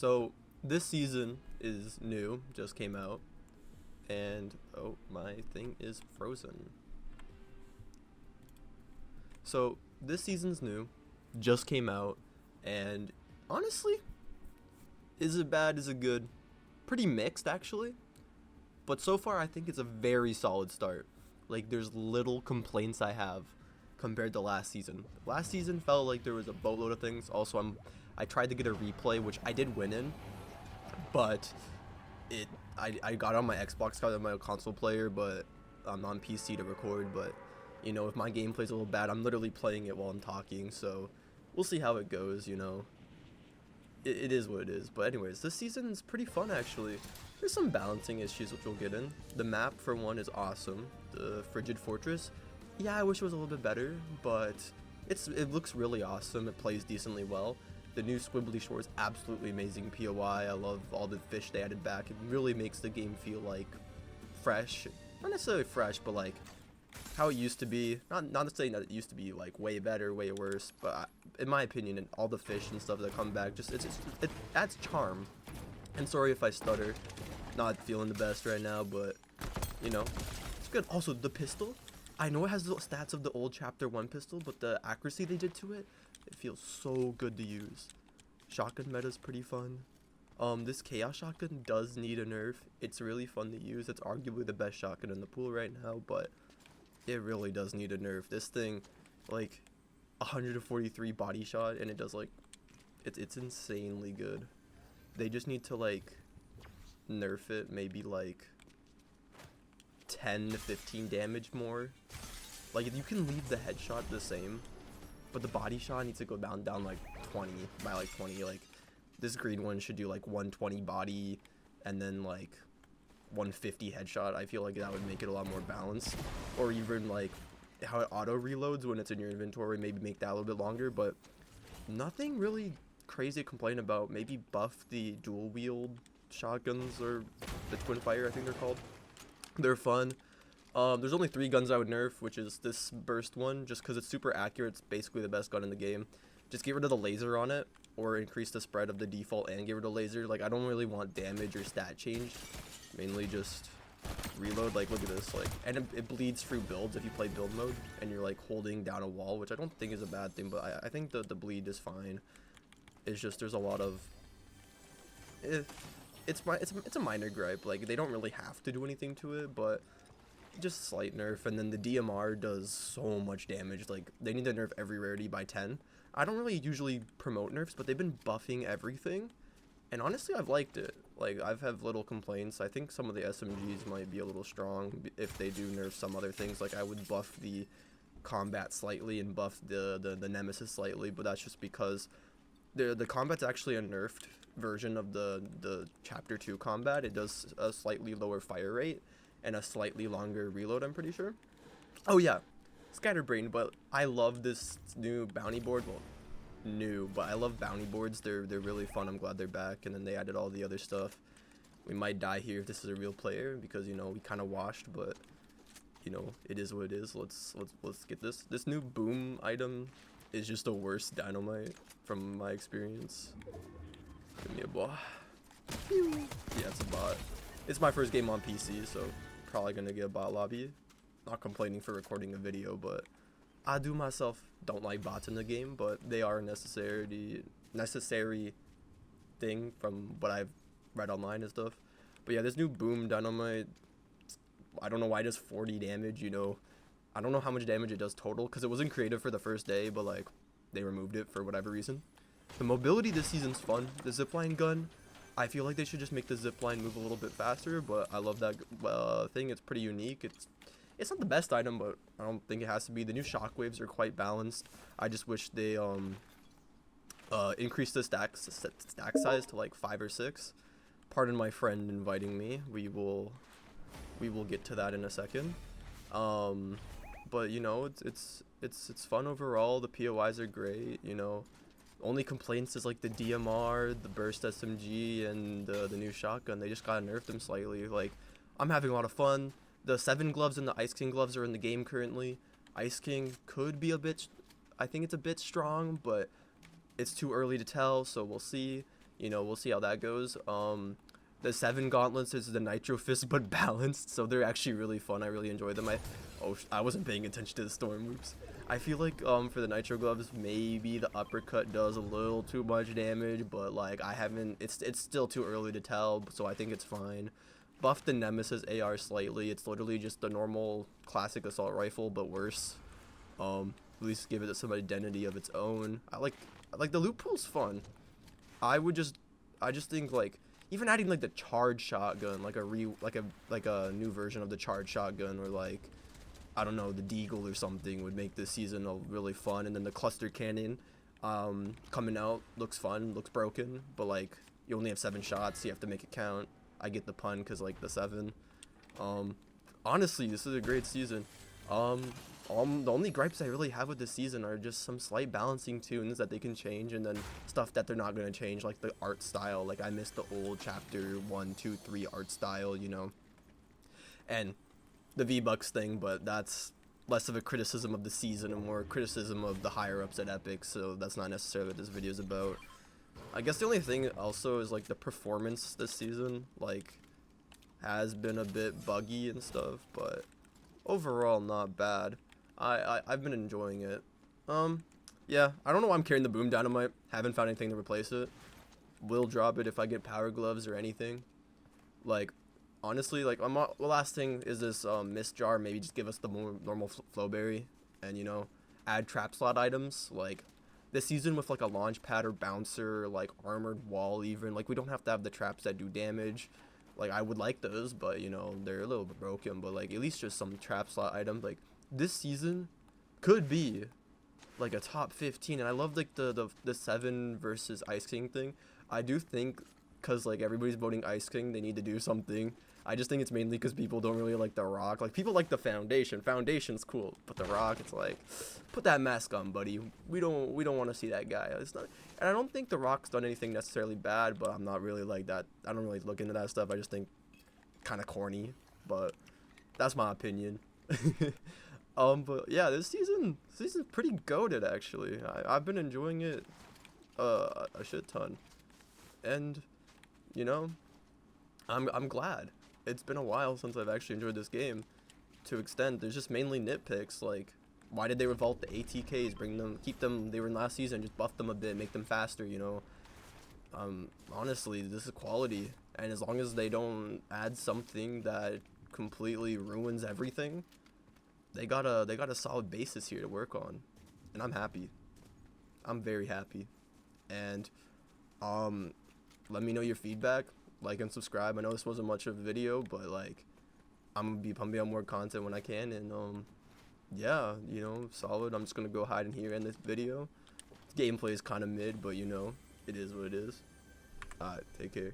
So this season is new, just came out, and oh, my thing is frozen. So this season's new, just came out, and honestly, is it bad? Is it good? Pretty mixed actually, but so far I think it's a very solid start. Like there's little complaints I have compared to last season. Last season felt like there was a boatload of things. Also, I tried to get a replay, which I did win in, but it I got on my Xbox, got on my console player, but I'm on PC to record. But if my gameplay's a little bad, I'm literally playing it while I'm talking. So we'll see how it goes. It is what it is. But anyways, this season's pretty fun actually. There's some balancing issues which we'll get in. The map for one is awesome. The Frigid Fortress. Yeah, I wish it was a little bit better, but it looks really awesome. It plays decently well. The new Squibbly Shore is absolutely amazing POI. I love all the fish they added back. It really makes the game feel like fresh. Not necessarily fresh, but like how it used to be. Not to say that it used to be like way better, way worse, but in my opinion, and all the fish and stuff that come back, it adds charm. And sorry if I stutter. Not feeling the best right now, but it's good. Also, the pistol. I know it has the stats of the old Chapter 1 pistol, but the accuracy they did to it, it feels so good to use. Shotgun meta is pretty fun. This Chaos Shotgun does need a nerf. It's really fun to use. It's arguably the best shotgun in the pool right now, but it really does need a nerf. This thing, like, 143 body shot, and it does, like, it's insanely good. They just need to, like, nerf it maybe, like, 10 to 15 damage more. Like, you can leave the headshot the same, but the body shot needs to go down like 20 by like 20. Like this green one should do like 120 body and then like 150 headshot. I feel like that would make it a lot more balanced. Or even like how it auto reloads when it's in your inventory, maybe make that a little bit longer. But nothing really crazy to complain about. Maybe buff the dual wield shotguns, or the twin fire, I think they're called. They're fun. There's only 3 guns I would nerf, which is this burst one, just because it's super accurate. It's basically the best gun in the game. Just get rid of the laser on it, or increase the spread of the default and get rid of laser. Like, I don't really want damage or stat change. Mainly just reload. Like, look at this. Like, and it bleeds through builds if you play build mode, and you're, like, holding down a wall, which I don't think is a bad thing, but I think the bleed is fine. It's just, there's a lot of... It's a minor gripe. Like, they don't really have to do anything to it, but... just slight nerf. And then the DMR does so much damage. Like, they need to nerf every rarity by 10. I don't really usually promote nerfs, but they've been buffing everything, and honestly I've liked it. Like, I've had little complaints. I think some of the SMGs might be a little strong if they do nerf some other things. Like, I would buff the combat slightly and buff the nemesis slightly, but that's just because the combat's actually a nerfed version of the chapter 2 combat. It does a slightly lower fire rate and a slightly longer reload, I'm pretty sure. Oh yeah, scatterbrain. But I love this new bounty board. Well, new, but I love bounty boards. They're really fun. I'm glad they're back. And then they added all the other stuff. We might die here if this is a real player, because we kind of washed, but it is what it is. Let's get this new boom item. Is just the worst dynamite from my experience. Give me a ball. Yeah, it's a bot. It's my first game on PC, so probably gonna get a bot lobby. Not complaining for recording a video, but I myself don't like bots in the game, but they are a necessary thing from what I've read online and stuff. But yeah, this new boom dynamite, I don't know why it does 40 damage. I don't know how much damage it does total, because it wasn't creative for the first day, but like they removed it for whatever reason. The mobility this season's fun. The zipline gun, I feel like they should just make the zipline move a little bit faster, but I love that thing. It's pretty unique. It's not the best item, but I don't think it has to be. The new shockwaves are quite balanced. I just wish they increased the stack size to like 5 or 6. Pardon my friend inviting me. We will get to that in a second. But it's fun overall. The POIs are great. Only complaints is like the DMR, the burst SMG, and the new shotgun. They just gotta nerf them slightly. Like, I'm having a lot of fun. The 7 gloves and the Ice King gloves are in the game currently. Ice King could be I think it's a bit strong, but it's too early to tell, so we'll see. You know, we'll see how that goes. The 7 gauntlets is the Nitro Fist but balanced, so they're actually really fun. I really enjoy them. I wasn't paying attention to the storm moves. I feel like for the Nitro gloves, maybe the uppercut does a little too much damage, but like I haven't. It's still too early to tell, so I think it's fine. Buff the Nemesis AR slightly. It's literally just the normal classic assault rifle, but worse. At least give it some identity of its own. I like the loot pool's fun. I just think like even adding like the charge shotgun, like a new version of the charge shotgun, or like I don't know, the Deagle or something would make this season really fun. And then the cluster cannon coming out looks fun, looks broken, but like you only have 7 shots, so you have to make it count. I get the pun because like the 7. Honestly, this is a great season. The only gripes I really have with this season are just some slight balancing tunes that they can change, and then stuff that they're not going to change, like the art style. Like I missed the old chapter 1, 2, 3 art style, you know, and the V-Bucks thing, but that's less of a criticism of the season and more criticism of the higher ups at Epic, so that's not necessarily what this video is about. I guess the only thing also is like the performance this season like has been a bit buggy and stuff, but overall not bad. I've been enjoying it. Yeah, I don't know why I'm carrying the boom dynamite. Haven't found anything to replace it. Will drop it if I get power gloves or anything. Like honestly, like the last thing is this mist jar. Maybe just give us the more normal flowberry, and you know, add trap slot items like this season with like a launch pad or bouncer, like armored wall. Even like we don't have to have the traps that do damage. Like I would like those, but you know they're a little bit broken. But like at least just some trap slot items. Like this season could be like a top 15, and I love like the 7 versus Ice King thing. I do think because like everybody's voting Ice King, they need to do something. I just think it's mainly because people don't really like the Rock. Like people like the Foundation. Foundation's cool, but the Rock, it's like, put that mask on, buddy. We don't want to see that guy. It's not, and I don't think the Rock's done anything necessarily bad, but I'm not really like that. I don't really look into that stuff. I just think kind of corny, but that's my opinion. But yeah, this season's pretty goated actually. I've been enjoying it a shit ton, and you know, I'm glad. It's been a while since I've actually enjoyed this game to extent. There's just mainly nitpicks like why did they revolt the ATKs, keep them, they were in last season, just buff them a bit, make them faster, you know. Honestly, this is quality, and as long as they don't add something that completely ruins everything, they got a solid basis here to work on, and I'm happy. I'm very happy. And let me know your feedback, like and subscribe. I know this wasn't much of a video, but like I'm gonna be pumping out more content when I can, and yeah, you know, solid. I'm just gonna go hide in here in this video. Gameplay is kind of mid, but you know, it is what it is. Alright, take care.